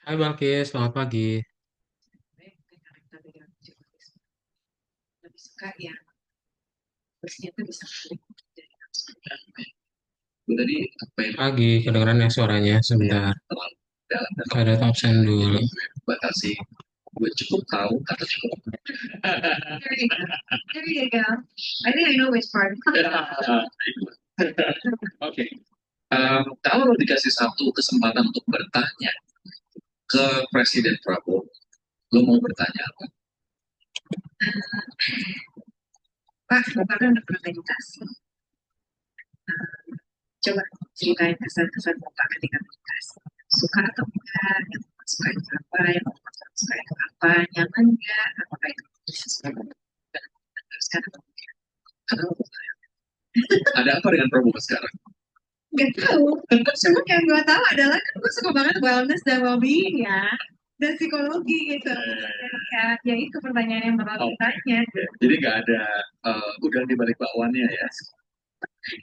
Hai Balkis, selamat pagi. Mungkin karena kita beda psikotisme lebih suka yang bersihnya tuh bisa balik dari tadi apa yang Pagi, kedengeran ya suaranya sebentar. terlalu dalam dan Ada absen dulu. batasi gue cukup tahu atau cukup there you go. There you go. I think I know which part. Oke. Kalau dikasih satu kesempatan untuk bertanya ke Presiden Prabowo, lo mau bertanya apa? Pak, Bapak kan udah pernah meditasi. Coba ceritain kesan-kesan Bapak ketika meditasi. Suka atau enggak? Yang Bapak suka itu apa? Yang Bapak suka itu apa? Nyaman enggak? Apakah itu sesuatu dan meneruskan atau enggak? Kalau ada apa dengan Prabowo sekarang? Gak tahu. Cuma yang gue tahu adalah kan gue suka banget wellness dan well-being ya. Dan psikologi gitu. Ya itu pertanyaan yang bakal ditanya. Jadi nggak ada udang di balik bakwannya ya.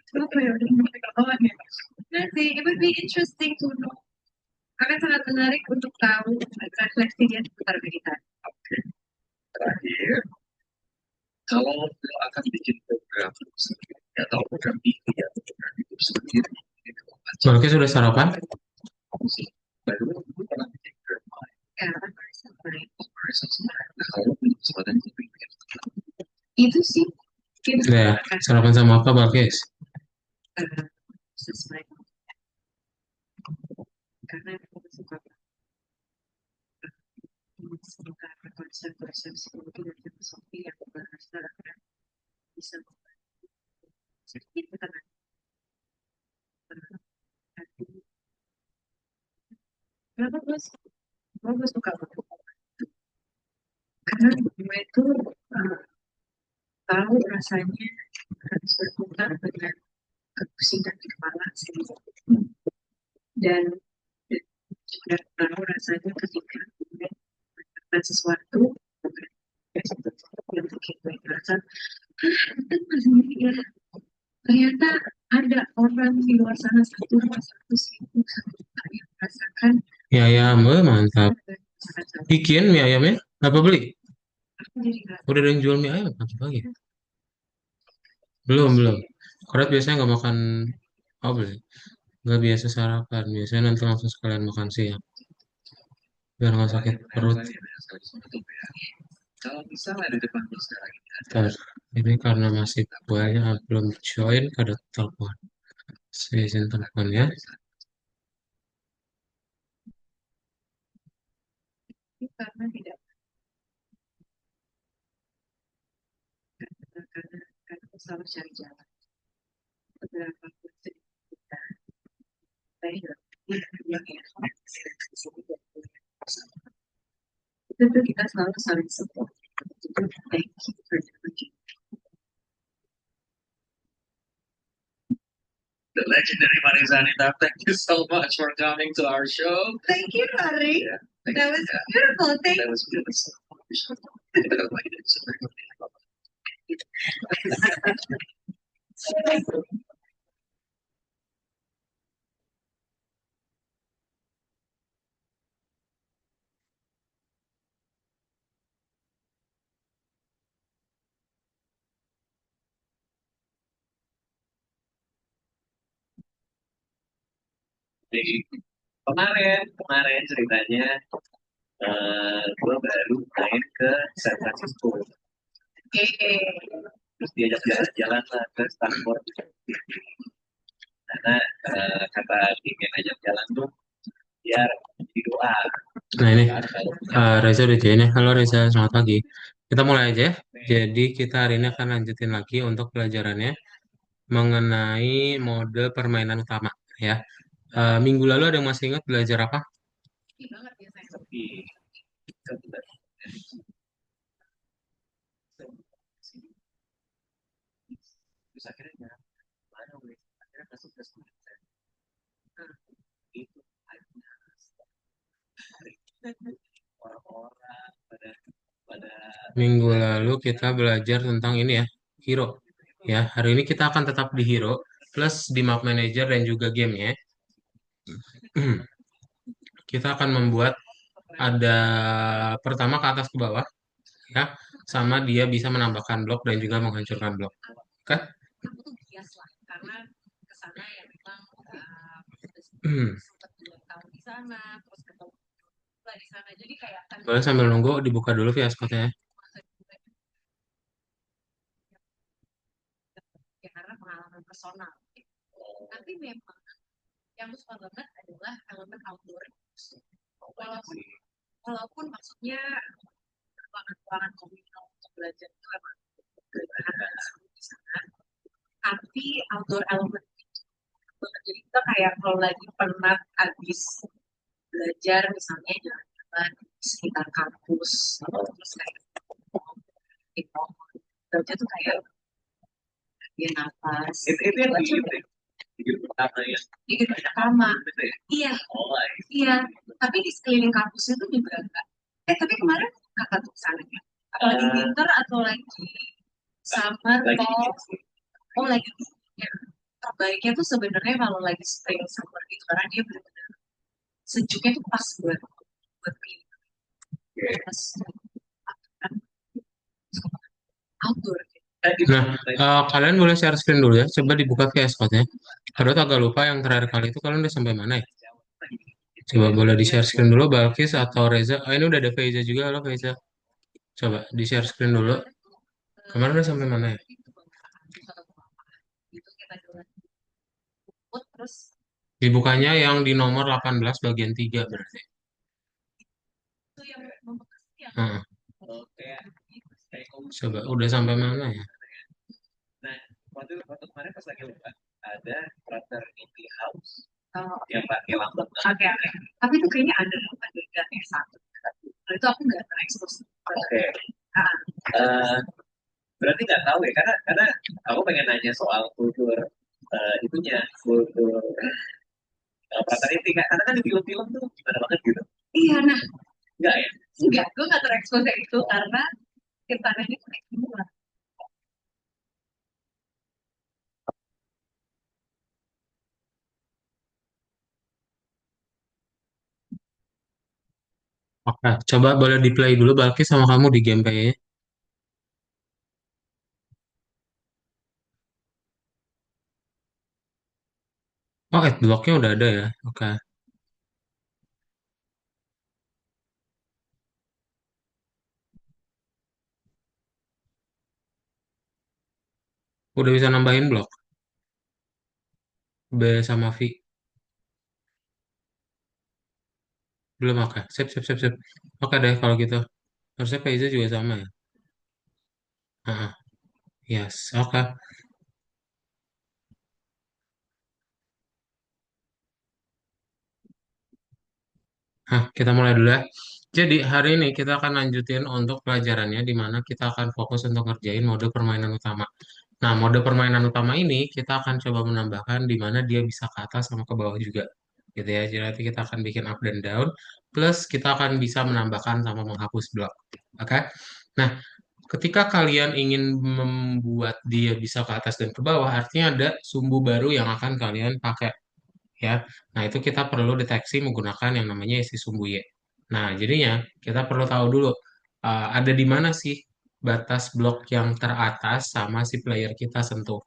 Kenapa ya udah di balik bakwan ya? Nanti, it would be interesting to know. Akan sangat menarik untuk tahu refleksinya seputar meditasi. Oke. Terakhir, kalau lo akan bikin program sendiri atau program TV atau program itu sendiri, itu macam Balkis sudah sarapan? apa sih? Baru gue pernah bikin program lain. Ya, lain. Nah, kalau lo punya kesempatan itu bikin itu sih kita Sudah ya, sarapan sama apa Balkis? sesuai karena aku suka semoga konsep-konsep psikologi dan filosofi yang berasal akan bisa sedikit tenang hati. Kenapa gue suka banget? Karena gue itu uh, tahu rasanya harus berputar dengan kepusingan di kepala sendiri. Dan juga tahu rasanya ketika gue melakukan sesuatu yang bikin gue merasa ya, ternyata ada orang di luar sana satu dua satu seribu satu juta yang merasakan Mie ayam, mantap. sangat-sangat. Bikin mie ayamnya? Apa beli? Aku jadi nggak Udah ada yang jual mie ayam pagi-pagi? Belum, belum. Karena biasanya nggak makan apa sih? Nggak biasa sarapan. Biasanya nanti langsung sekalian makan siang. Biar nggak sakit perut. kalau misalnya di depan bus sekarang ini ada Ntar, ini karena masih banyak belum join pada telepon. Saya izin telepon ya. karena tidak karena aku selalu cari jalan beberapa kursi kita baik yang itu kita selalu saling support. Thank you for the legendary Marizanita. Thank you so much for coming to our show. Thank you, Hari. Yeah, that was beautiful. Thank that was beautiful. Jadi kemarin ceritanya gue baru main ke San Francisco. Terus diajak jalan-jalan lah ke Stanford. Karena kata tim yang ajak jalan tuh biar jadi doa. Nah ini, Reza udah join ya. Halo Reza, selamat pagi. Kita mulai aja ya. Jadi kita hari ini akan lanjutin lagi untuk pelajarannya mengenai mode permainan utama ya. Minggu lalu ada yang masih ingat belajar apa? Terus akhirnya mana gue akhirnya masuk ke studio itu orang-orang pada pada Minggu lalu kita belajar tentang ini ya, hero. Ya, hari ini kita akan tetap di hero plus di map manager dan juga gamenya. Kita akan membuat ada pertama ke atas ke bawah ya, sama dia bisa menambahkan blok dan juga menghancurkan blok. Oke. Aku tuh bias lah karena kesana ya memang Hmm. sempat 2 tahun di sana terus ketemu juga di sana jadi kayak kan Boleh sambil nunggu dibuka dulu via ya. ya karena pengalaman personal. Tapi memang yang aku suka banget adalah elemen outdoor. Walaupun, walaupun maksudnya ruangan-ruangan komunal untuk belajar itu emang di sana, tapi outdoor element jadi kita kayak kalau lagi penat habis belajar misalnya jalan-jalan di sekitar kampus terus kayak di pohon belajar tuh kayak dia nafas itu yang di pertama ya di pertama iya iya tapi di sekeliling kampus itu juga enggak tapi kemarin kakak tuh sana ya lagi winter atau lagi summer atau oh lagi ya. Terbaiknya tuh sebenarnya kalau lagi spring summer gitu karena dia benar-benar sejuknya tuh pas buat pilih pas outdoor. Nah, kalian boleh share screen dulu ya. Coba dibuka VS Code-nya. Aduh, agak lupa yang terakhir kali itu kalian udah sampai mana ya? Coba boleh di share screen dulu, Balkis atau Reza. Oh, ini udah ada Faiza juga. Halo, Faiza. Coba di share screen dulu. Kemarin udah sampai mana ya? Terus Dibukanya yang di nomor 18 bagian 3 berarti. itu yang membekas yang Heeh. Coba udah sampai mana ya? nah waktu kemarin pas lagi lupa ada brother indie house yang pakai lampu oke oke tapi itu kayaknya ada adegannya satu nah, itu aku nggak terekspos oke berarti nggak tahu ya karena aku pengen nanya soal kultur itunya kultur brother indie karena kan di film-film tuh gimana banget gitu iya nah nggak ya enggak gue nggak terekspos kayak itu karena kita ini kayak gimana. Oke, coba boleh di play dulu Balkis sama kamu di gameplaynya. Oh, adblocknya udah ada ya. Oke. Udah bisa nambahin blok. B sama V. Belum oke. Sip, sip, sip, sip. Oke deh kalau gitu. Harusnya Faiza juga sama ya. Ah, yes. Oke. Kita mulai dulu ya. Jadi hari ini kita akan lanjutin untuk pelajarannya di mana kita akan fokus untuk ngerjain mode permainan utama. Nah, mode permainan utama ini kita akan coba menambahkan di mana dia bisa ke atas sama ke bawah juga. Gitu ya. Jadi nanti kita akan bikin up dan down. Plus kita akan bisa menambahkan sama menghapus blok. Oke. Nah, ketika kalian ingin membuat dia bisa ke atas dan ke bawah, artinya ada sumbu baru yang akan kalian pakai ya. Nah, itu kita perlu deteksi menggunakan yang namanya isi sumbu Y. Nah, jadinya kita perlu tahu dulu ada di mana sih batas blok yang teratas sama si player kita sentuh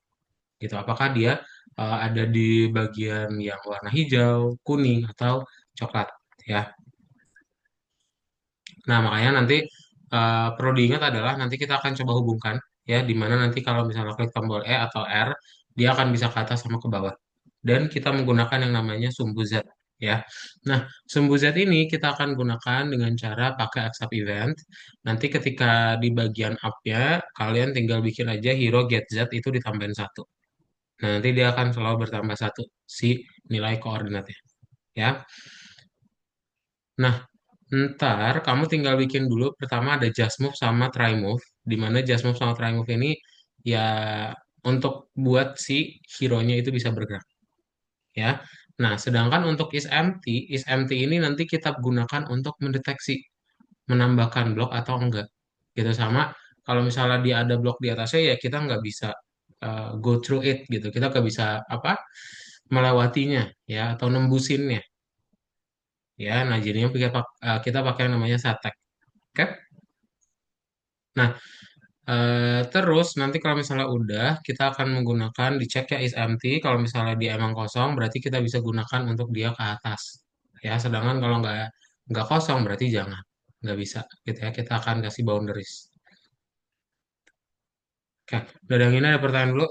gitu. Apakah dia ada di bagian yang warna hijau, kuning atau coklat ya. Nah, makanya nanti perlu diingat adalah nanti kita akan coba hubungkan ya di mana nanti kalau misalnya klik tombol E atau R, dia akan bisa ke atas sama ke bawah. Dan kita menggunakan yang namanya sumbu Z ya. Nah, sumbu Z ini kita akan gunakan dengan cara pakai accept event. Nanti ketika di bagian up-nya, kalian tinggal bikin aja hero get Z itu ditambahin satu. Nah, nanti dia akan selalu bertambah satu si nilai koordinatnya ya. Nah, ntar kamu tinggal bikin dulu pertama ada just move sama try move, di mana just move sama try move ini ya untuk buat si hero-nya itu bisa bergerak ya. Nah, sedangkan untuk is empty ini nanti kita gunakan untuk mendeteksi menambahkan blok atau enggak. Gitu sama kalau misalnya dia ada blok di atasnya ya kita nggak bisa go through it gitu. Kita nggak bisa apa melewatinya ya atau nembusinnya Ya, nah jadinya kita pakai yang namanya Satek. Oke? Nah, terus nanti kalau misalnya udah, kita akan menggunakan dicek ya is empty. Kalau misalnya dia emang kosong, berarti kita bisa gunakan untuk dia ke atas. Ya, sedangkan kalau nggak kosong, berarti jangan, nggak bisa. Gitu ya, kita akan kasih boundaries. Oke, udah yang ini ada pertanyaan dulu.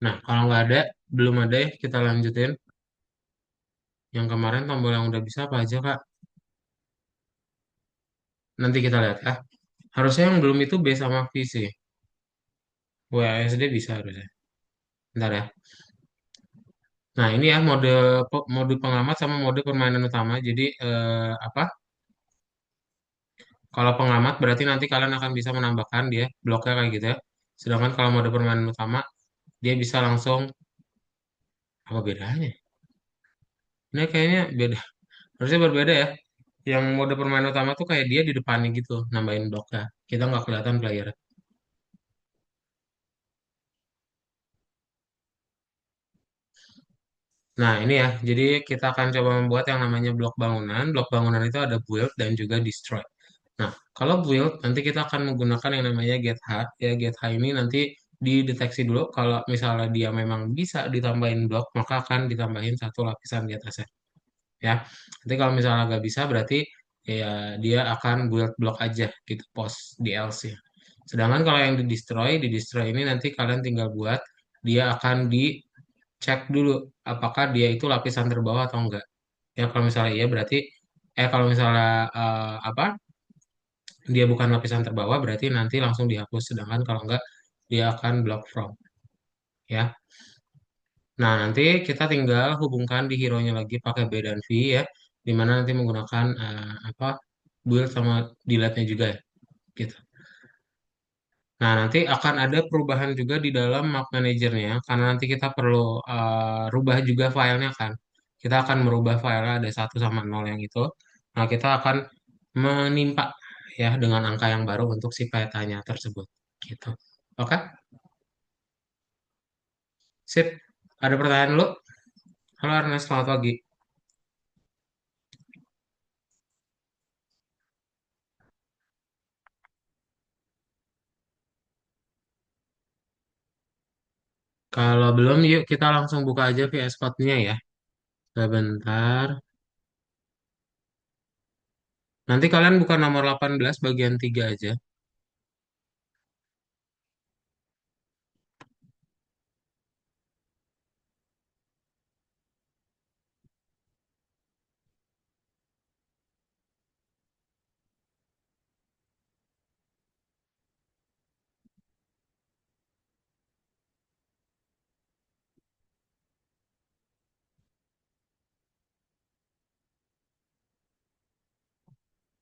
Nah, kalau nggak ada, belum ada ya, kita lanjutin. Yang kemarin tombol yang udah bisa apa aja, Kak? Nanti kita lihat ya. Harusnya yang belum itu B sama V sih. WASD bisa harusnya. Bentar ya. Nah, ini ya mode pengamat sama mode permainan utama. Jadi apa? Kalau pengamat berarti nanti kalian akan bisa menambahkan dia bloknya kayak gitu ya. Sedangkan kalau mode permainan utama dia bisa langsung apa bedanya? Ini kayaknya beda. Harusnya berbeda ya. Yang mode permainan utama tuh kayak dia di depannya gitu, nambahin bloknya. Kita nggak kelihatan player. Nah, ini ya. Jadi kita akan coba membuat yang namanya blok bangunan. Blok bangunan itu ada build dan juga destroy. Nah, kalau build nanti kita akan menggunakan yang namanya get height. Ya, get height ini nanti dideteksi dulu kalau misalnya dia memang bisa ditambahin blok, maka akan ditambahin satu lapisan di atasnya. Ya, nanti kalau misalnya nggak bisa berarti ya dia akan build blok aja gitu post di else ya. Sedangkan kalau yang di destroy ini nanti kalian tinggal buat dia akan dicek dulu apakah dia itu lapisan terbawah atau enggak. Ya kalau misalnya iya berarti kalau misalnya apa dia bukan lapisan terbawah berarti nanti langsung dihapus sedangkan kalau enggak dia akan block from ya. Nah, nanti kita tinggal hubungkan di hero-nya lagi pakai B dan V ya, dimana nanti menggunakan apa build sama delete-nya juga ya, gitu. Nah, nanti akan ada perubahan juga di dalam map manajernya, karena nanti kita perlu rubah juga filenya kan. Kita akan merubah filenya ada 1 sama 0 yang itu. Nah, kita akan menimpa ya dengan angka yang baru untuk si petanya tersebut, gitu. Oke, sip. Ada pertanyaan dulu? Halo Ernest, selamat pagi. Kalau belum, yuk kita langsung buka aja VS Code-nya ya. Sebentar. Nanti kalian buka nomor 18 bagian 3 aja.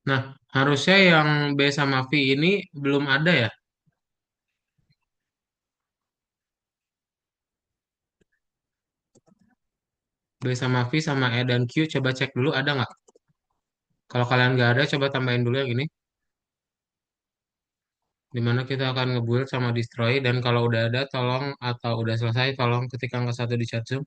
Nah, harusnya yang B sama V ini belum ada ya. B sama V sama E dan Q coba cek dulu ada nggak? Kalau kalian nggak ada, coba tambahin dulu yang ini. Dimana kita akan ngebuild sama destroy. Dan kalau udah ada, tolong atau udah selesai, tolong ketik angka 1 di chat Zoom.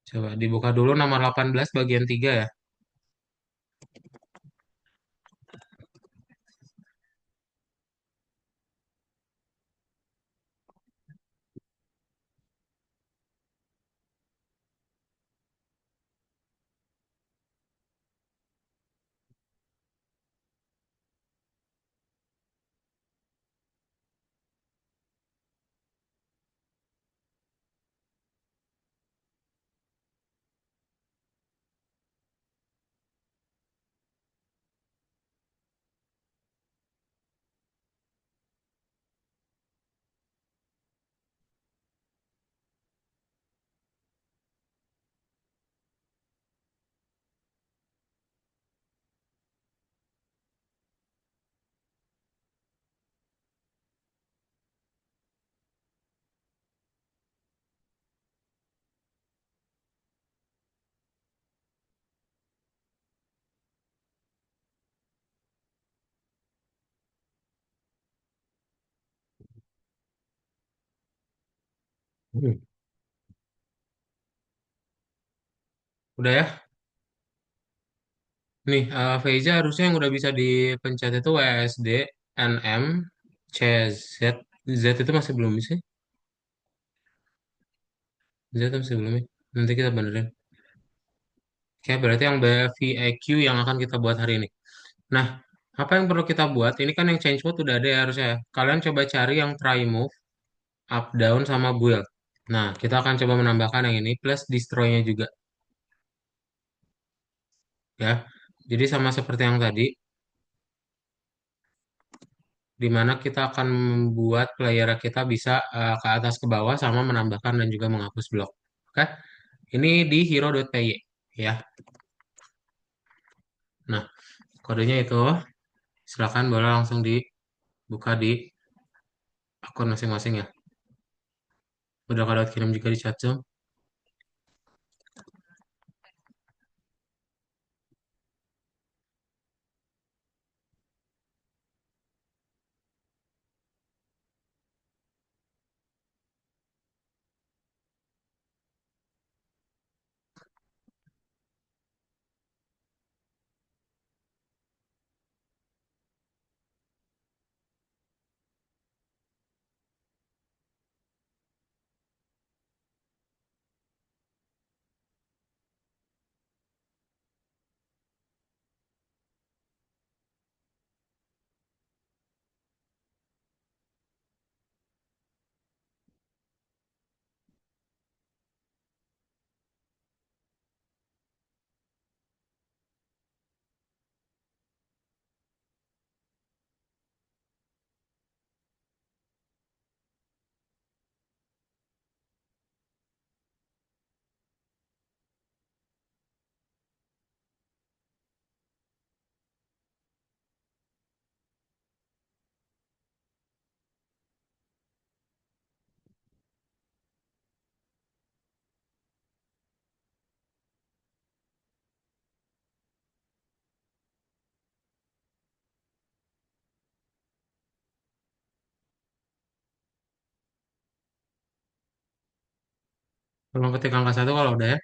Coba dibuka dulu nomor 18 bagian 3 ya. Udah ya? Nih, Faiza harusnya yang udah bisa dipencet itu WSD, NM, CZ. Z itu masih belum bisa. Z itu masih belum ya. Nanti kita benerin. Oke, berarti yang BVEQ yang akan kita buat hari ini. Nah, apa yang perlu kita buat? Ini kan yang change mode udah ada ya harusnya ya. Kalian coba cari yang try move, up, down, sama build. Nah, kita akan coba menambahkan yang ini plus destroy-nya juga ya. Jadi sama seperti yang tadi, di mana kita akan membuat player kita bisa ke atas ke bawah sama menambahkan dan juga menghapus blok. Oke, ini di hero.py ya. Nah, kodenya itu silakan boleh langsung dibuka di akun masing-masing ya. Udah kalau kirim juga di chat Zoom. Tolong ketik angka satu kalau udah ya.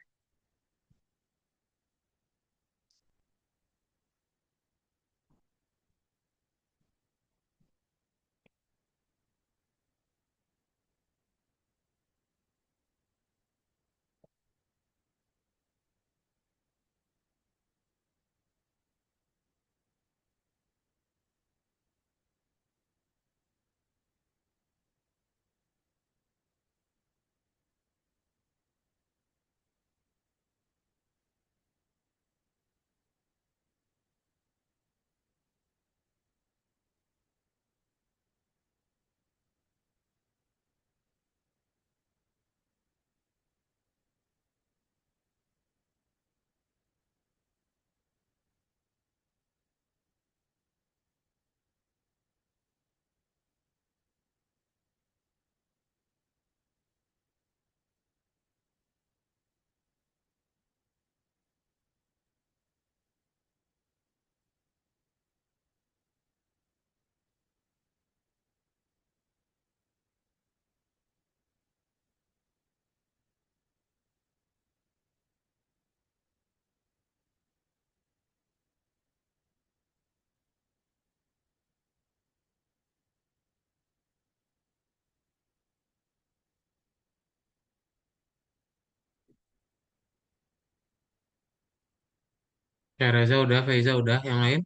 Ya Reza udah, Faiza udah, yang lain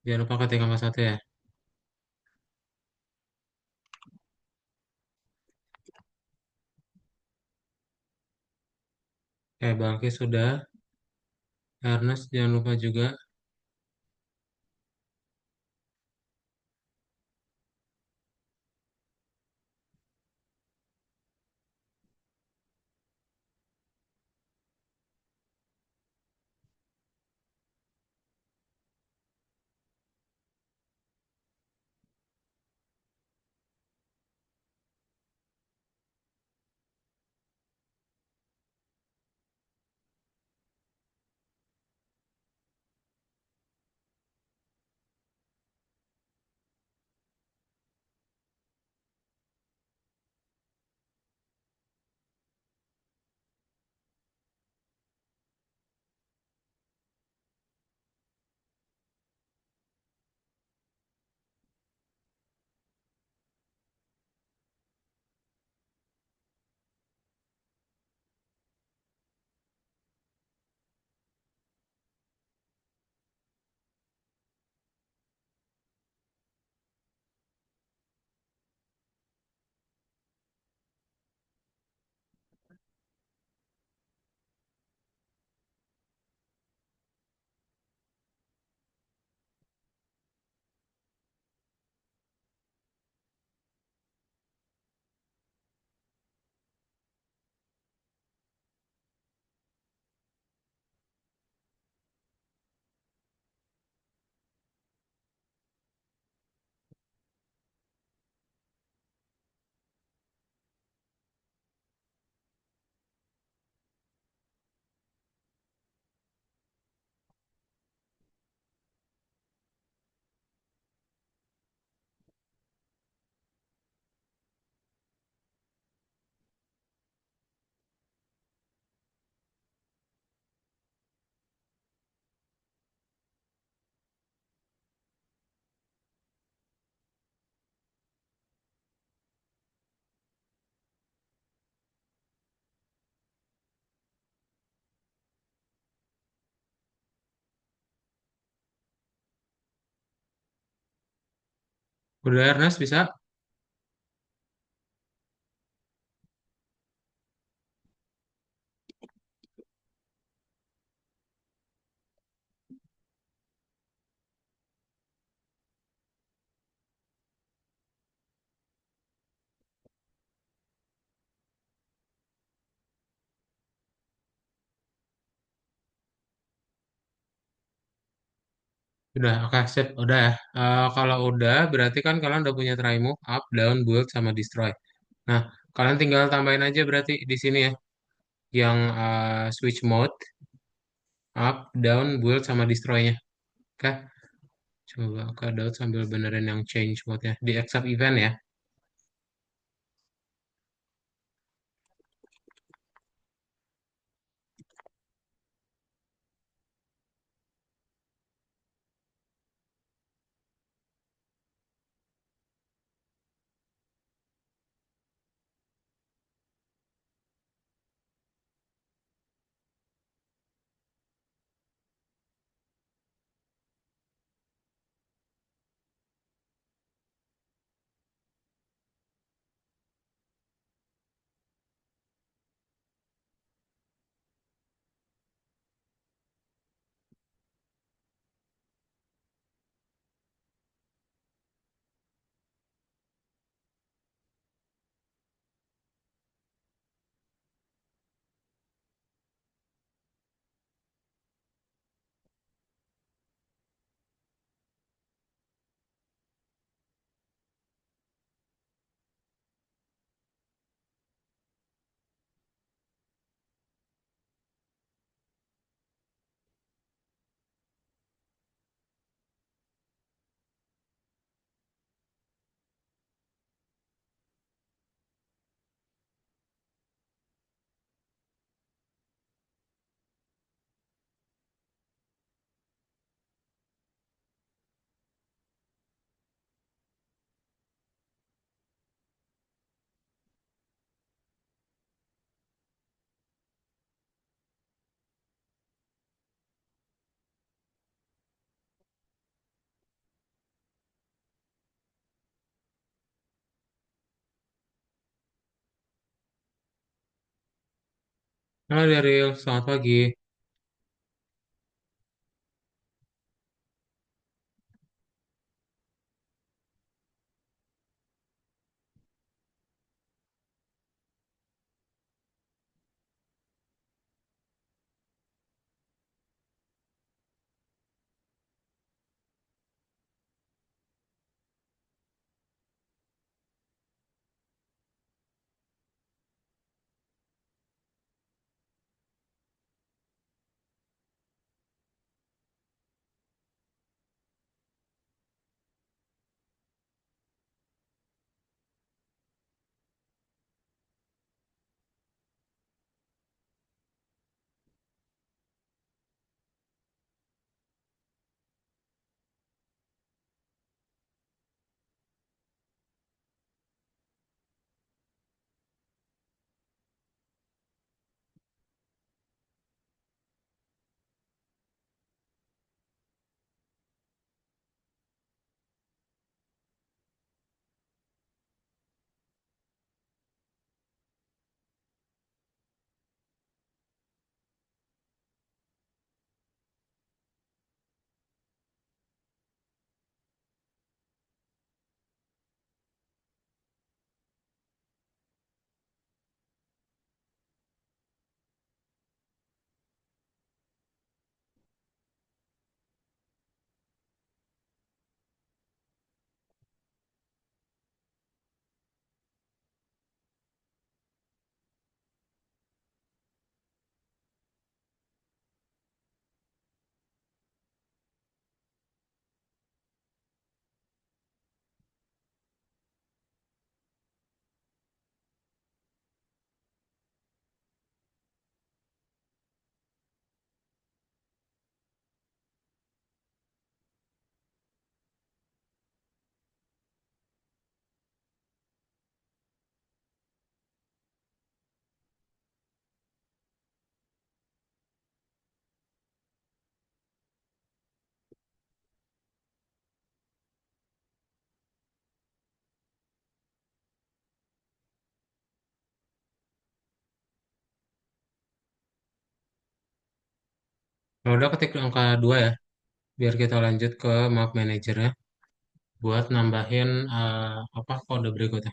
jangan lupa ketik angka satu ya. Bangkit sudah, Ernest jangan lupa juga. Udah Ernest bisa? Udah, oke, sip, udah ya. Kalau udah, berarti kan kalian udah punya try move, up, down, build, sama destroy. Nah, kalian tinggal tambahin aja berarti di sini ya, yang switch mode, up, down, build, sama destroy-nya. Oke, coba ke download sambil benerin yang change mode-nya. Di accept event ya. Halo Daryl, selamat pagi. Kalau udah ketik angka 2 ya, biar kita lanjut ke map manager ya, buat nambahin apa kode berikutnya.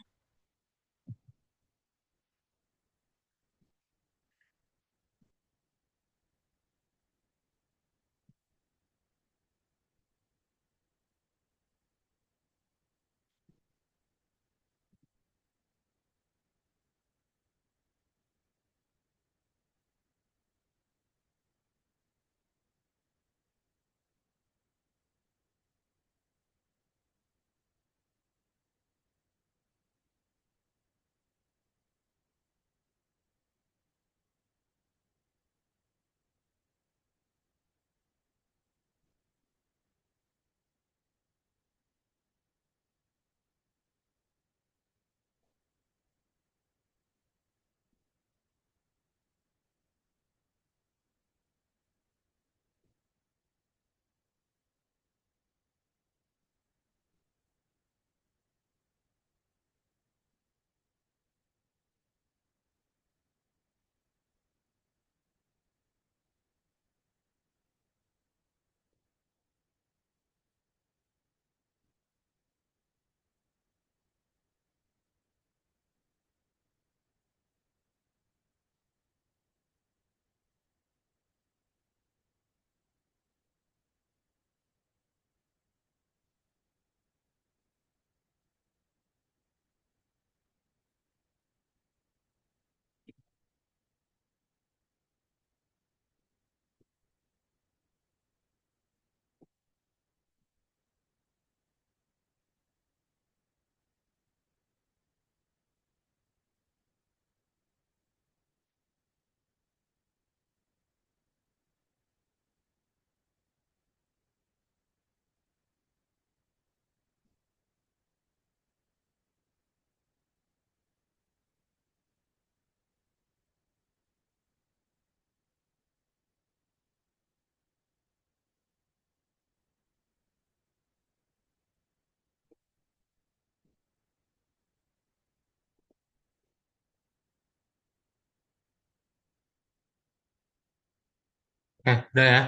Udah ya.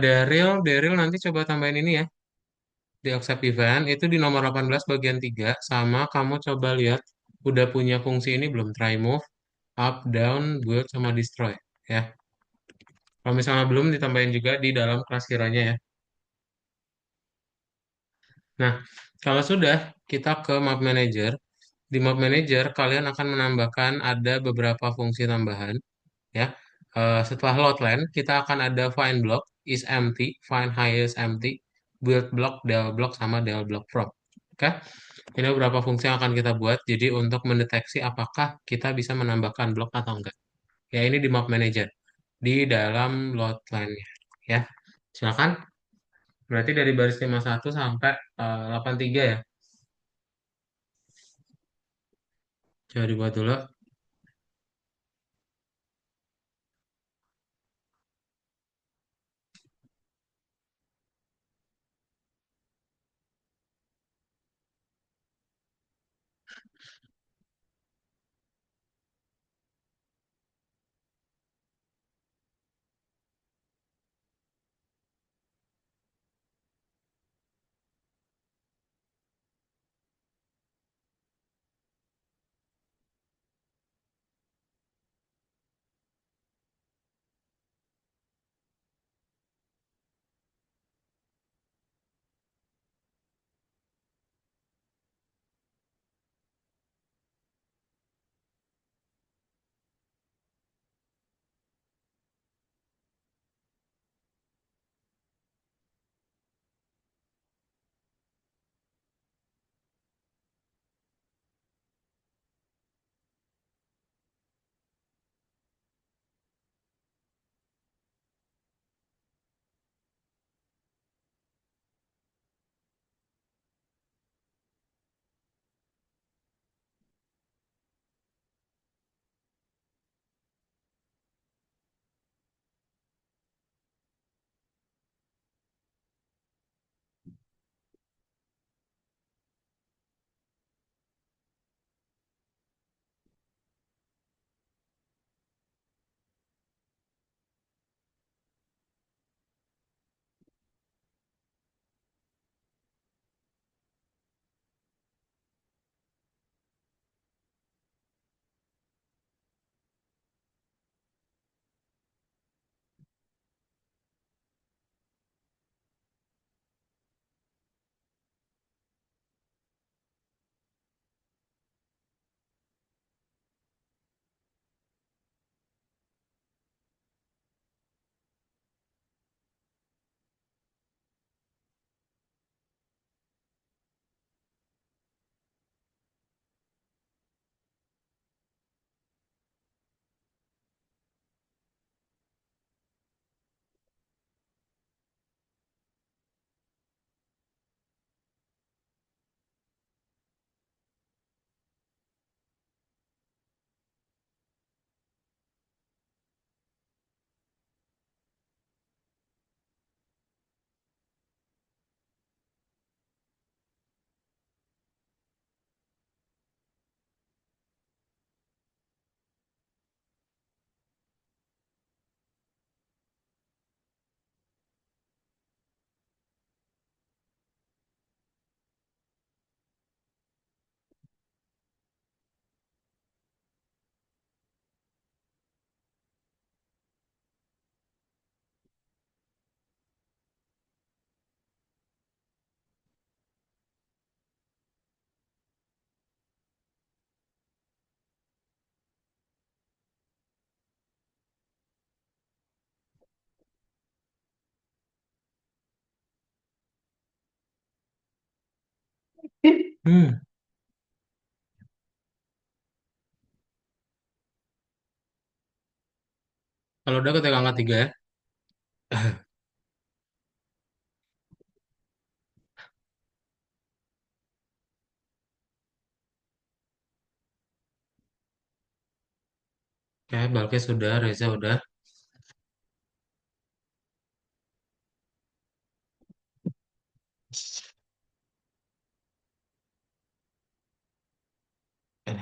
Daryl nanti coba tambahin ini ya. Di accept event itu di nomor 18 bagian 3 sama kamu coba lihat udah punya fungsi ini belum, try move, up, down, build sama destroy ya. Kalau misalnya belum ditambahin juga di dalam kelas kiranya ya. Nah, kalau sudah kita ke map manager. Di map manager kalian akan menambahkan ada beberapa fungsi tambahan ya. Setelah load line kita akan ada find block is empty, find highest empty, build block, del block sama del block from. Oke. Ini beberapa fungsi yang akan kita buat. Jadi untuk mendeteksi apakah kita bisa menambahkan blok atau enggak. Ya ini di map manager di dalam load line-nya ya. Silakan. Berarti dari baris 51 sampai 83 ya. Coba dibuat dulu. Hmm, kalau udah ketik angka 3 ya. Oke, Balkis sudah, Reza udah. Eh,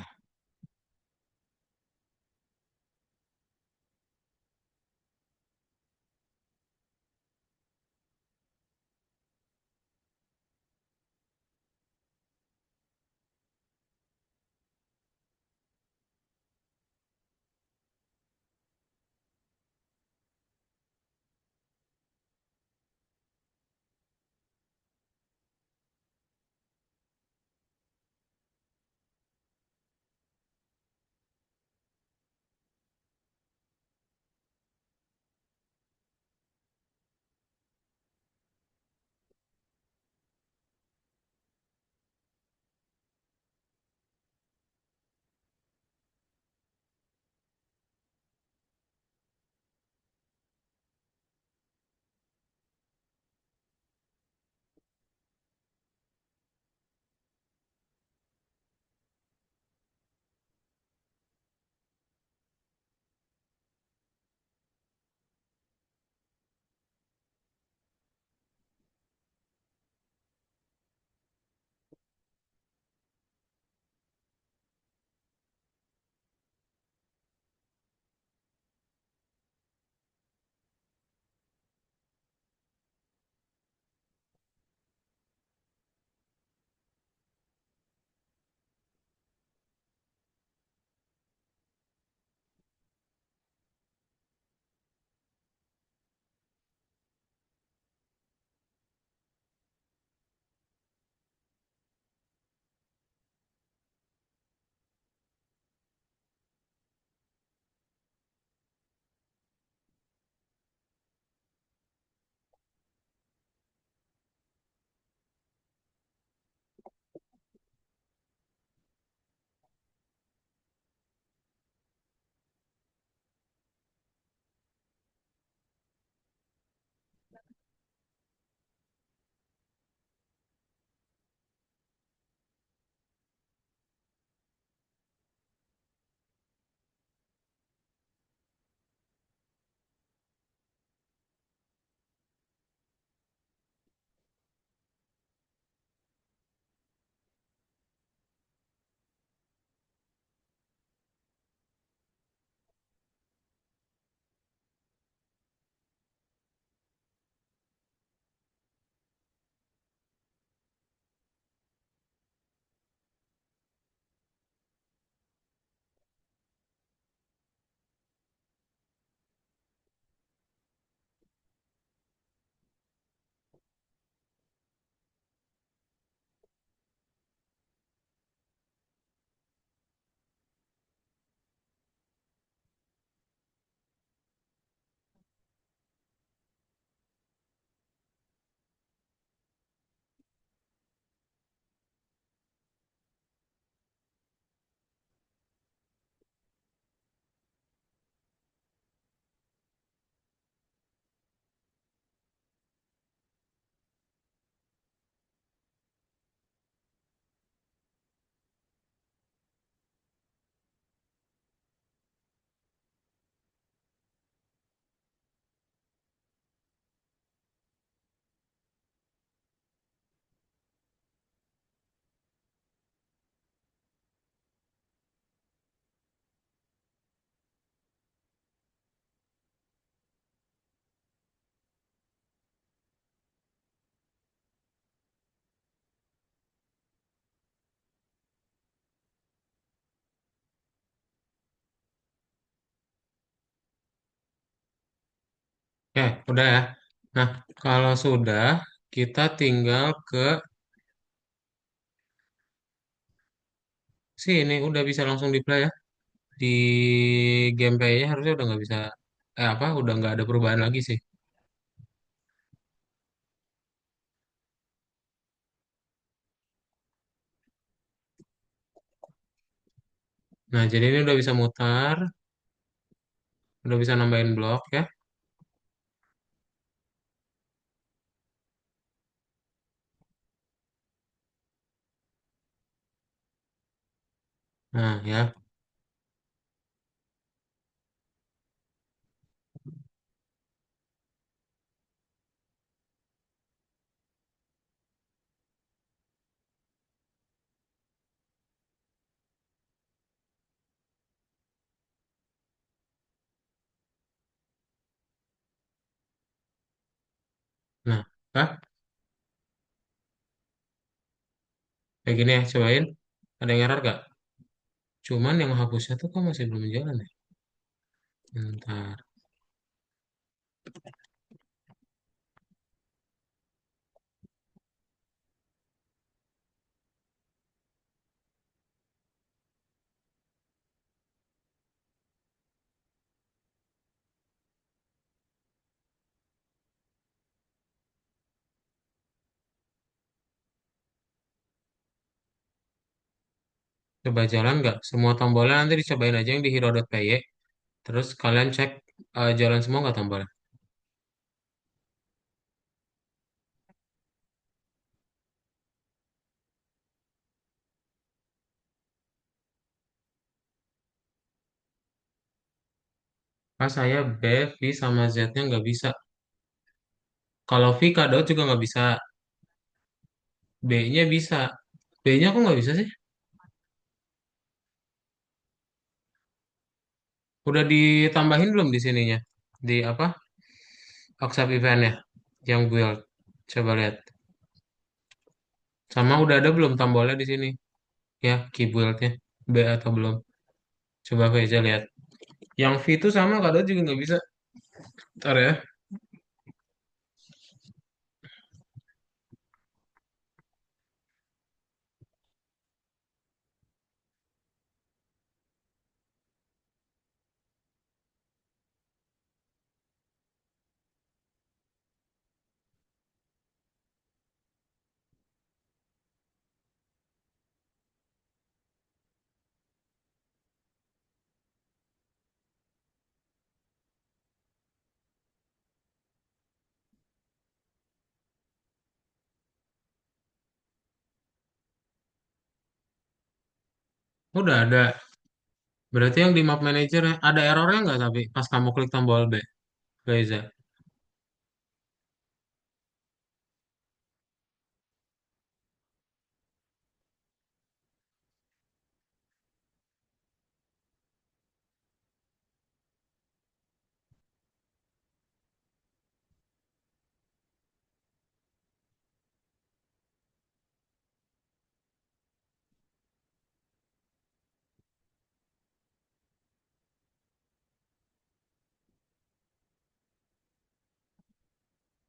Oke, udah ya. Nah, kalau sudah, kita tinggal ke sini. Udah bisa langsung di play ya. Di gameplay-nya harusnya udah nggak bisa, apa, udah nggak ada perubahan lagi sih. Nah, jadi ini udah bisa mutar, udah bisa nambahin blok ya. Nah, ya. Nah, Kak, kayak gini ya, cobain. Ada yang error gak? Cuman yang hapusnya tuh kok masih belum jalan ya? Bentar. Coba jalan nggak? Semua tombolnya nanti dicobain aja yang di hero.py. Terus kalian cek jalan semua nggak tombolnya. Pas saya B, V sama Z-nya nggak bisa. Kalau V kado juga nggak bisa. B-nya bisa. B-nya kok nggak bisa sih? Udah ditambahin belum di sininya? Di apa? Accept event-nya. Yang build. Coba lihat. Sama udah ada belum tombolnya di sini? Ya, key build-nya. B atau belum? Coba aku aja lihat. Yang V itu sama kado juga nggak bisa. Ntar ya. Udah ada. Berarti yang di map manager ada errornya nggak tapi pas kamu klik tombol B, Reza?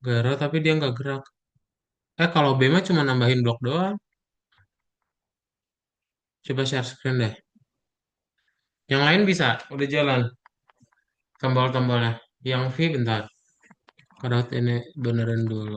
Gara tapi dia nggak gerak. Kalau B mah cuma nambahin blok doang. Coba share screen deh. Yang lain bisa, udah jalan tombol-tombolnya. Yang V bentar. Kadang ini benerin dulu.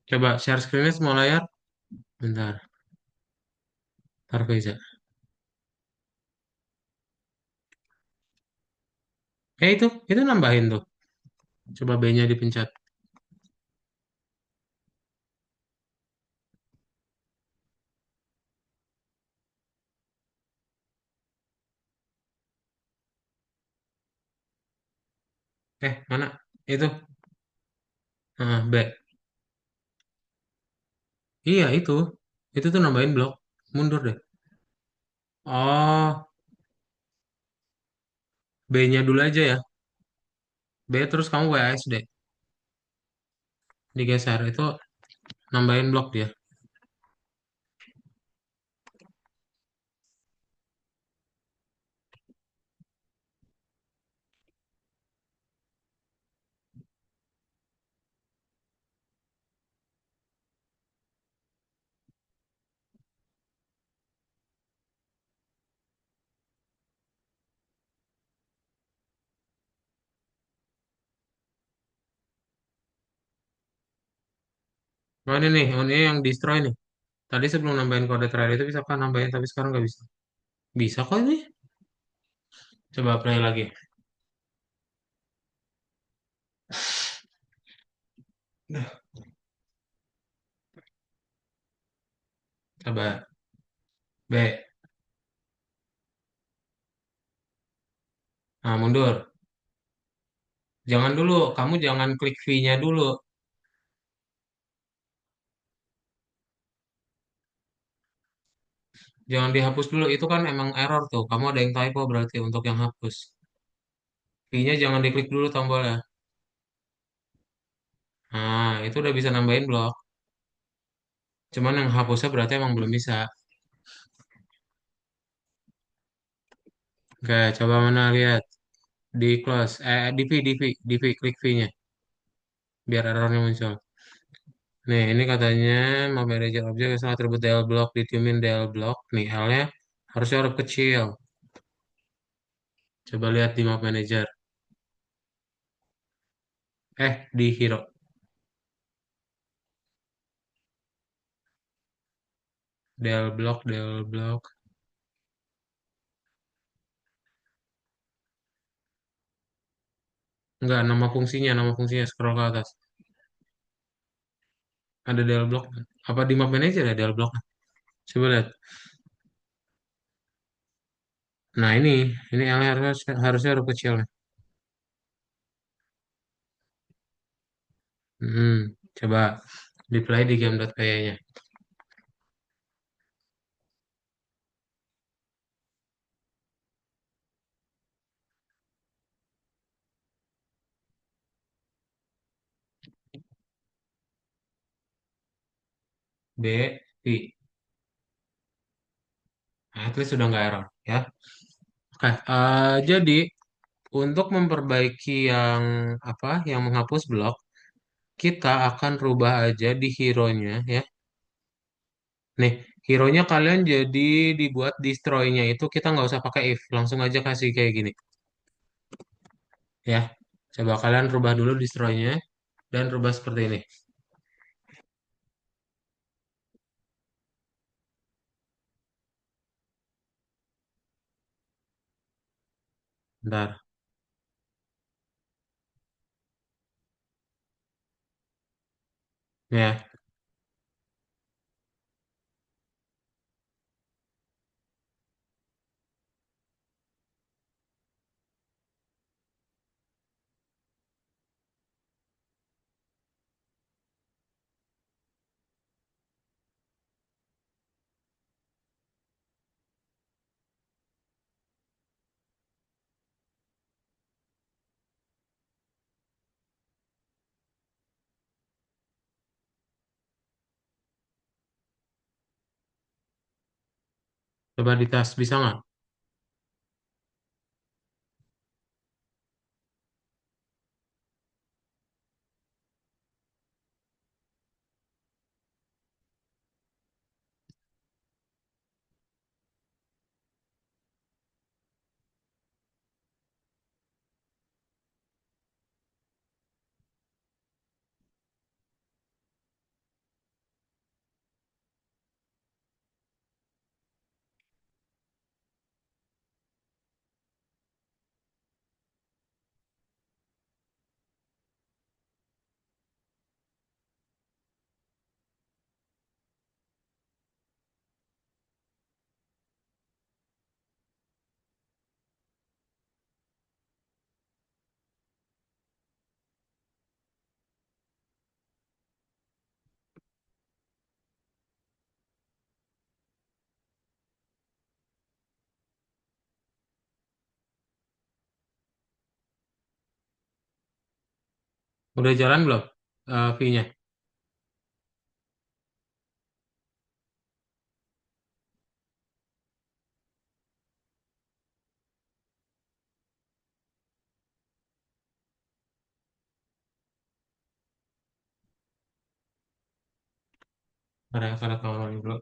Coba share screennya semua layar. Bentar, bentar Reza. Itu nambahin tuh. Coba B-nya dipencet. Mana? Itu. B. Iya, itu. Itu tuh nambahin blok. Mundur deh. Oh, B-nya dulu aja ya. B terus kamu WASD. Digeser. Itu nambahin blok dia. Oh, ini nih. Oh, ini yang destroy nih. Tadi sebelum nambahin kode terakhir itu bisa kan nambahin, tapi sekarang nggak bisa. Bisa kok ini. Coba play lagi. Nah, coba B. Nah, mundur. Jangan dulu. Kamu jangan klik V-nya dulu. Jangan dihapus dulu. Itu kan emang error tuh. Kamu ada yang typo berarti untuk yang hapus. V-nya jangan diklik dulu tombolnya. Nah, itu udah bisa nambahin blok. Cuman yang hapusnya berarti emang belum bisa. Oke, coba mana lihat. Di close. Di V. Klik V-nya. Biar errornya muncul. Nih, ini katanya mau manager objek yang sangat atribut DL block, ditiumin DL block. Nih, L-nya harusnya huruf kecil. Coba lihat di map manager. Di hero. DL block, DL block. Enggak, nama fungsinya scroll ke atas. Ada DL block. Apa di map manager ya DL block? Coba lihat. Nah, ini L-nya harusnya huruf kecil. Coba di play di game.py-nya. B, V. Nah, at least sudah nggak error ya. Oke, jadi untuk memperbaiki yang apa, yang menghapus blok, kita akan rubah aja di hero-nya ya. Nih, hero-nya kalian jadi dibuat destroy-nya itu kita nggak usah pakai if, langsung aja kasih kayak gini ya. Coba kalian rubah dulu destroy-nya dan rubah seperti ini. Bentar, ya. Coba di tas bisa nggak? Udah jalan belum? Fee-nya. Karena kawan dulu.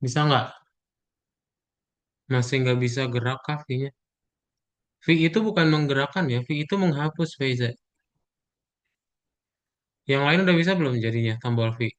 Bisa nggak? Masih nggak bisa gerak kah fee-nya? Fee itu bukan menggerakkan ya, fee itu menghapus Faiza. Yang lain udah bisa belum jadinya tombol fee?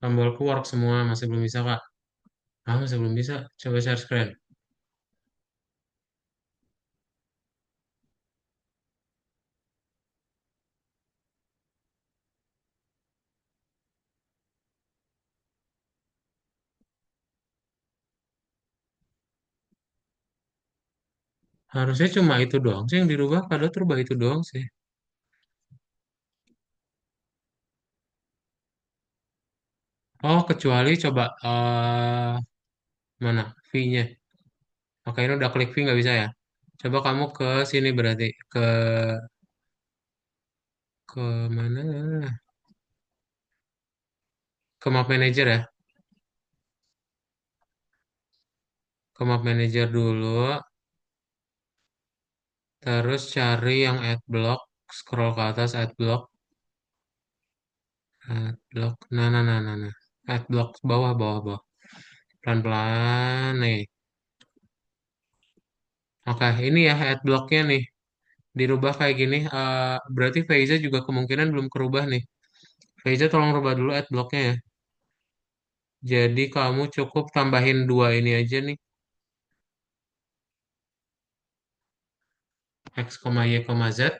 Tombolku work semua, masih belum bisa Kak. Ah, masih belum bisa. Coba share screen. Harusnya cuma itu doang sih yang dirubah, padahal terubah itu doang sih. Oh, kecuali coba mana fee-nya. Oke, ini udah klik fee nggak bisa ya. Coba kamu ke sini berarti ke mana? Ke map manager ya. Ke map manager dulu, terus cari yang ad block, scroll ke atas ad block. Adblock. Nah, nah, nah, nah, nah. Adblock bawah, bawah, bawah. Pelan-pelan nih. Oke, ini ya adblocknya nih. Dirubah kayak gini. Berarti Faiza juga kemungkinan belum kerubah nih. Faiza tolong rubah dulu adblocknya ya. Jadi kamu cukup tambahin dua ini aja nih. X, Y, Z.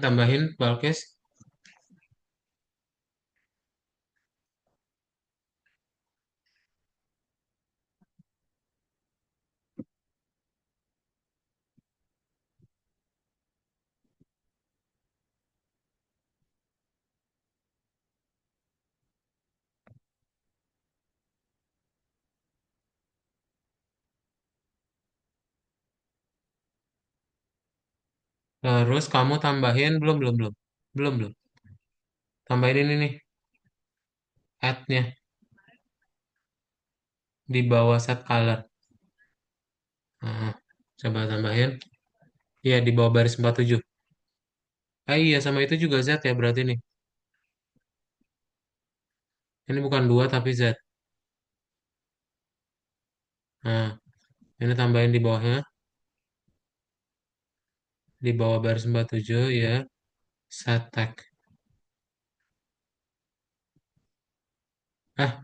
Tambahin Balkes. Terus kamu tambahin belum belum belum belum belum. Tambahin ini nih add-nya di bawah set color. Nah, coba tambahin. Iya di bawah baris 47. Iya sama itu juga Z ya berarti nih. Ini bukan dua tapi Z. Nah, ini tambahin di bawahnya. Di bawah baris 47 ya. Set tag. Ah,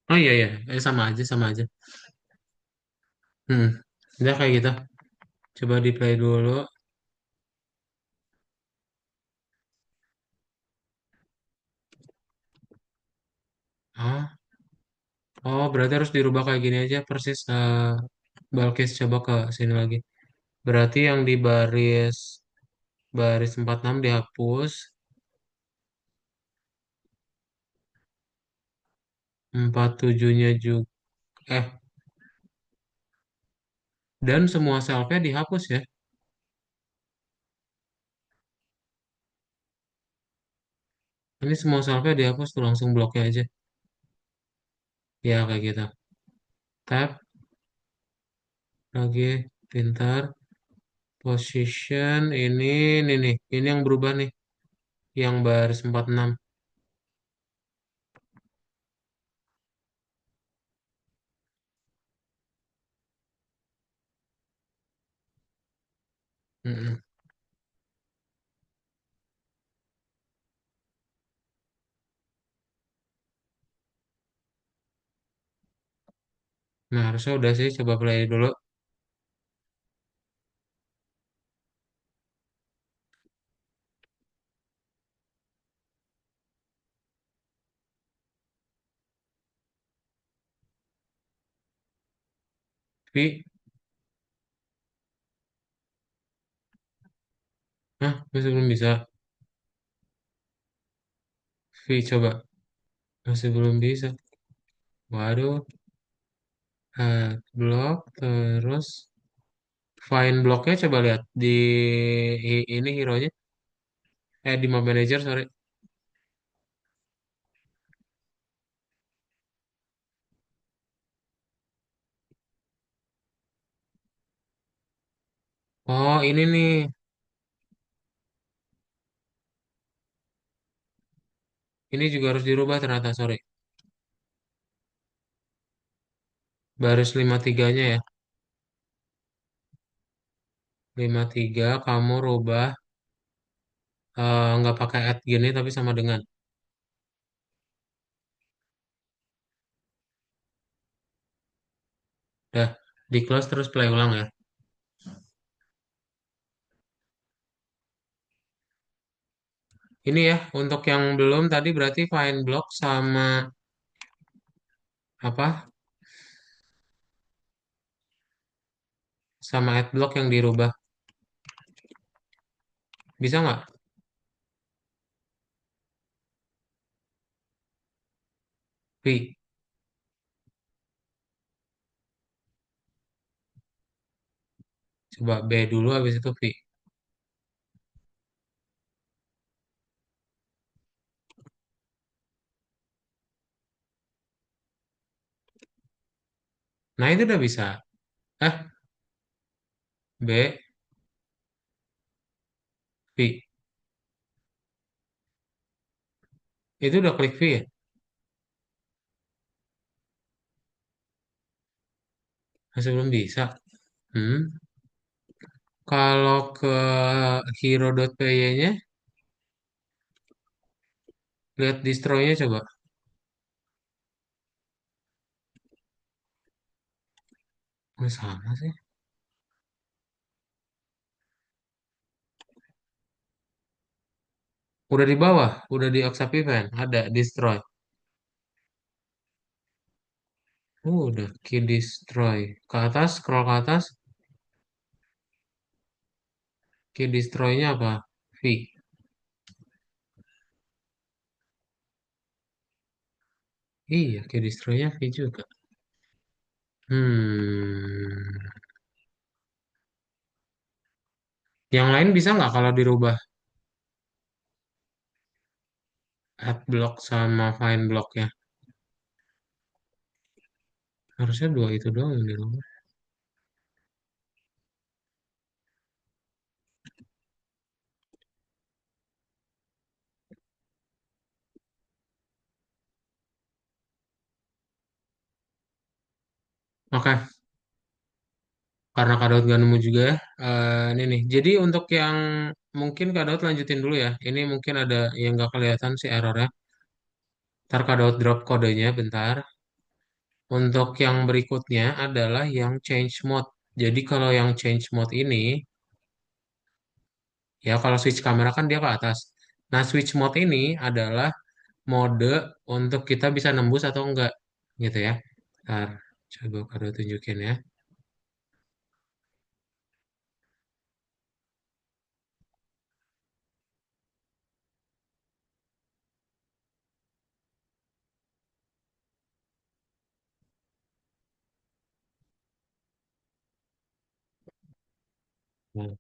oh iya iya. Sama aja sama aja. Hmm, udah kayak gitu. Coba di play dulu. Ah, oh berarti harus dirubah kayak gini aja persis. Balkis coba ke sini lagi. Berarti yang di baris baris 46 dihapus, 47-nya juga eh dan semua selfnya dihapus ya. Ini semua selfnya dihapus tuh langsung bloknya aja. Ya kayak gitu. Tab lagi pintar. Position ini nih. Ini yang berubah nih. Yang baris 46. Mm-mm. Nah, harusnya udah sih coba play dulu. Vi, masih belum bisa. Vi coba. Masih belum bisa. Waduh, blok terus find blocknya coba lihat di ini hero-nya. Di Mob Manager, sorry. Oh, ini nih. Ini juga harus dirubah ternyata, sorry. Baris 53-nya ya. 53 kamu rubah nggak pakai add gini tapi sama dengan. Dah, di close terus play ulang ya. Ini ya, untuk yang belum tadi berarti find block sama apa? Sama add block yang dirubah. Bisa nggak? Vi, coba B dulu habis itu Vi. Nah, itu udah bisa. Eh, B, V. Itu udah klik V ya? Masih belum bisa. Hmm. Kalau ke hero.py-nya, lihat distro-nya coba. Oh, sama sih. Udah di bawah, udah di Oxapi Event, ada destroy. Udah key destroy. Ke atas, scroll ke atas, key destroy-nya apa? V. Iya, key destroy-nya V juga. Hmm. Yang lain bisa nggak kalau dirubah add block sama find block ya? Harusnya dua itu doang yang dirubah. Oke, karena Kak Daud nggak nemu juga ya. Ini nih. Jadi untuk yang mungkin Kak Daud lanjutin dulu ya. Ini mungkin ada yang nggak kelihatan sih errornya. Ntar Kak Daud drop kodenya bentar. Untuk yang berikutnya adalah yang change mode. Jadi kalau yang change mode ini, ya kalau switch kamera kan dia ke atas. Nah, switch mode ini adalah mode untuk kita bisa nembus atau enggak, gitu ya. Ntar, coba Kado tunjukin ya. Nah,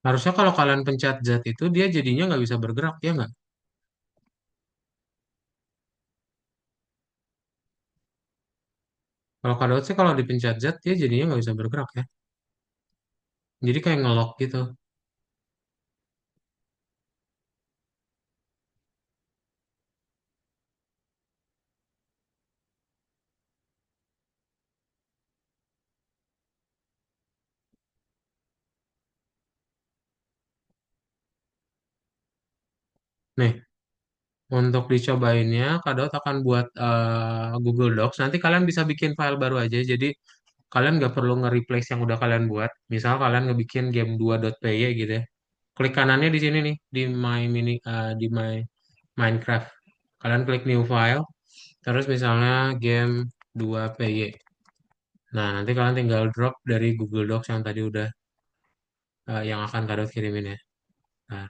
harusnya kalau kalian pencet Z itu dia jadinya nggak bisa bergerak, ya nggak? Kalau Kado sih kalau dipencet Z dia jadinya nggak bisa bergerak ya. Jadi kayak ngelok gitu. Nih, untuk dicobainnya, Kado akan buat Google Docs. Nanti kalian bisa bikin file baru aja. Jadi kalian nggak perlu nge-replace yang udah kalian buat. Misal kalian ngebikin game2.py gitu ya. Klik kanannya di sini nih, di my Minecraft. Kalian klik new file, terus misalnya game 2PY. Nah, nanti kalian tinggal drop dari Google Docs yang tadi udah yang akan kalian kirimin ya. Nah,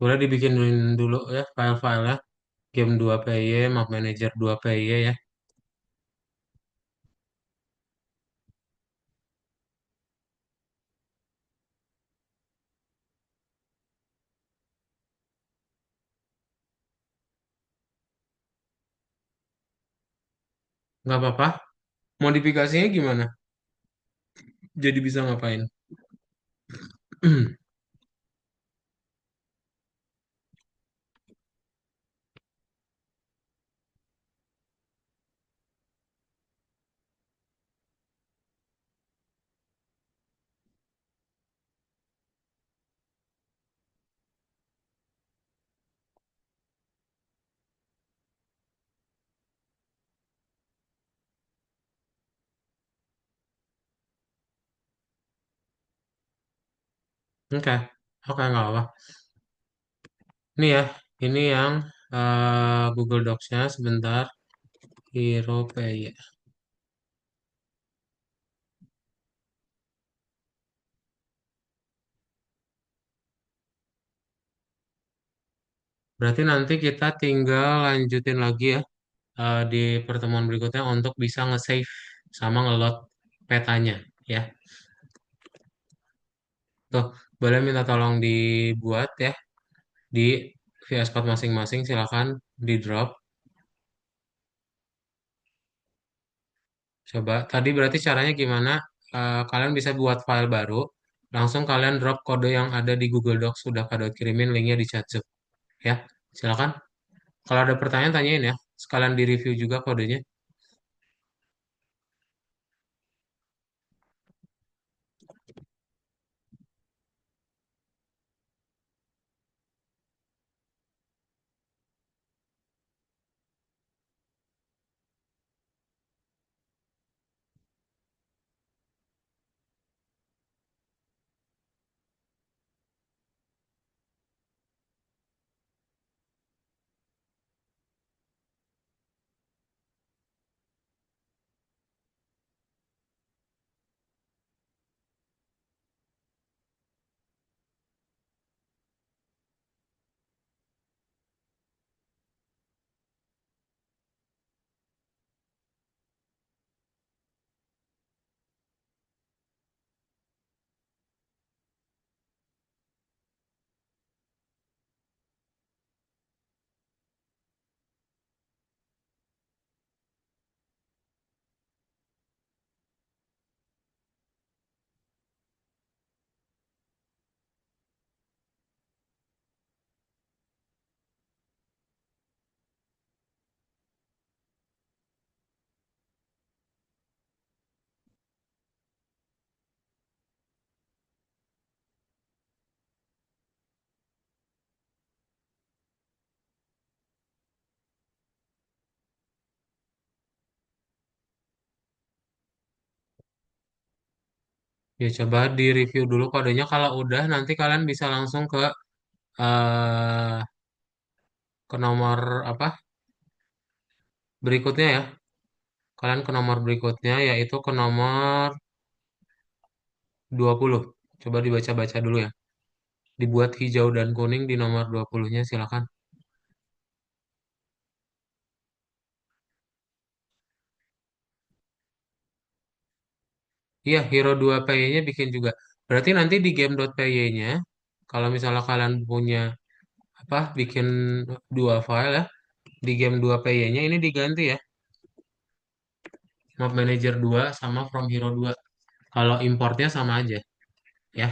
udah dibikin dulu ya file-file ya. Game 2PY, Map Manager 2PY ya. Nggak apa-apa. Modifikasinya gimana? Jadi bisa ngapain? Oke, oke nggak apa. Ini ya, ini yang Google Docs-nya sebentar. Hero Pay. Berarti nanti kita tinggal lanjutin lagi ya di pertemuan berikutnya untuk bisa nge-save sama nge-load petanya ya. Tuh, boleh minta tolong dibuat ya di VS Code masing-masing, silakan di drop. Coba, tadi berarti caranya gimana? Kalian bisa buat file baru, langsung kalian drop kode yang ada di Google Docs, sudah kado kirimin linknya di chat Zoom ya. Silakan. Kalau ada pertanyaan tanyain ya. Sekalian di review juga kodenya. Ya coba di review dulu kodenya. Kalau udah nanti kalian bisa langsung eh ke nomor apa berikutnya ya. Kalian ke nomor berikutnya yaitu ke nomor 20. Coba dibaca-baca dulu ya. Dibuat hijau dan kuning di nomor 20-nya silakan. Iya, Hero 2 PY-nya bikin juga. Berarti nanti di game.py-nya kalau misalnya kalian punya apa bikin dua file ya di game 2 PY-nya ini diganti ya. Map Manager 2 sama From Hero 2. Kalau importnya sama aja ya.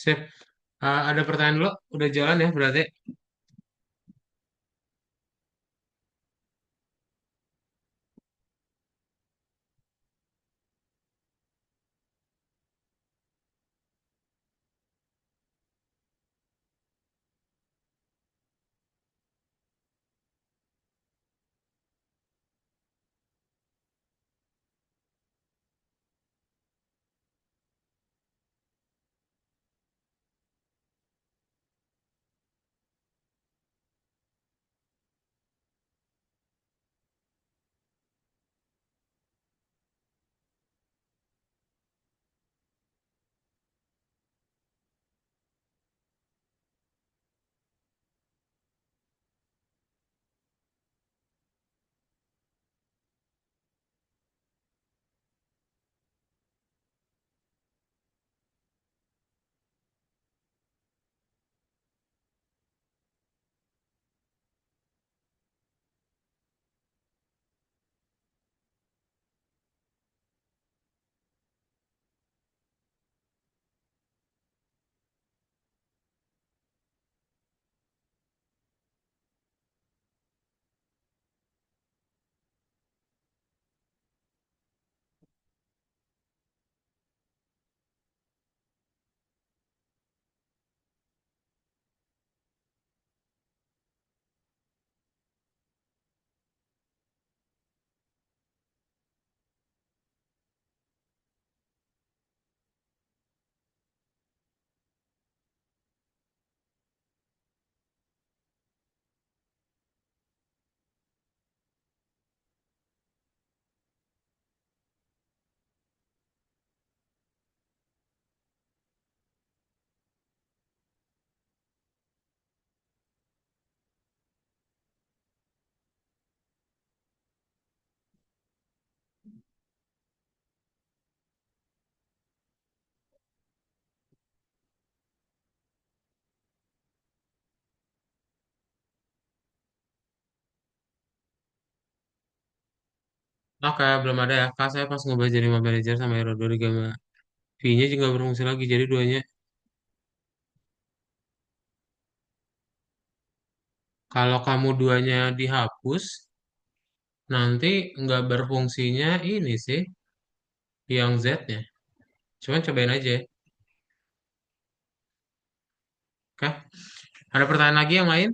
Sip. Ada pertanyaan dulu? Udah jalan ya berarti? Oke, belum ada ya. Kak, saya pas ngobrol jadi Mobile Manager sama Hero 2 Gama V-nya juga berfungsi lagi. Jadi duanya, kalau kamu duanya dihapus, nanti nggak berfungsinya ini sih, yang Z-nya. Cuman cobain aja. Oke, ada pertanyaan lagi yang lain?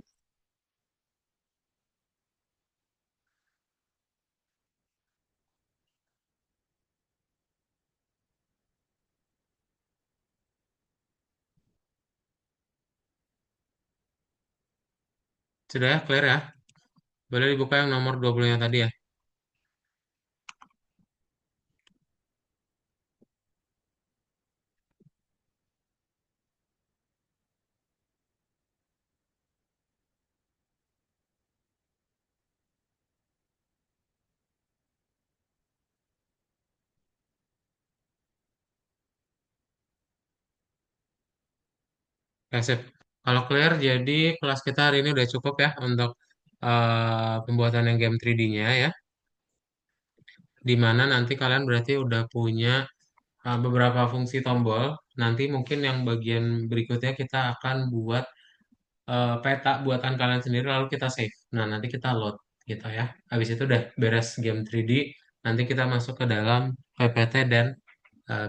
Sudah ya, clear ya? Boleh dibuka yang nomor 20-nya tadi ya. Oke, sip. Kalau clear, jadi kelas kita hari ini udah cukup ya untuk pembuatan yang game 3D-nya ya. Di mana nanti kalian berarti udah punya beberapa fungsi tombol. Nanti mungkin yang bagian berikutnya kita akan buat peta buatan kalian sendiri lalu kita save. Nah, nanti kita load gitu ya. Habis itu udah beres game 3D, nanti kita masuk ke dalam PPT dan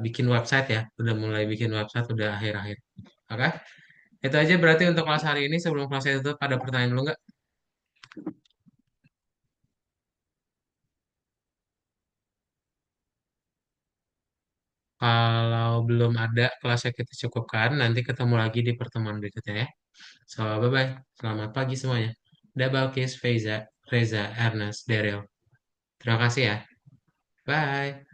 bikin website ya. Udah mulai bikin website udah akhir-akhir. Oke? Itu aja berarti untuk kelas hari ini. Sebelum kelas itu ada pertanyaan dulu nggak? Kalau belum ada kelasnya kita cukupkan, nanti ketemu lagi di pertemuan berikutnya ya. So, bye-bye. Selamat pagi semuanya. Double Kiss, Feza, Reza, Ernest, Daryl. Terima kasih ya. Bye.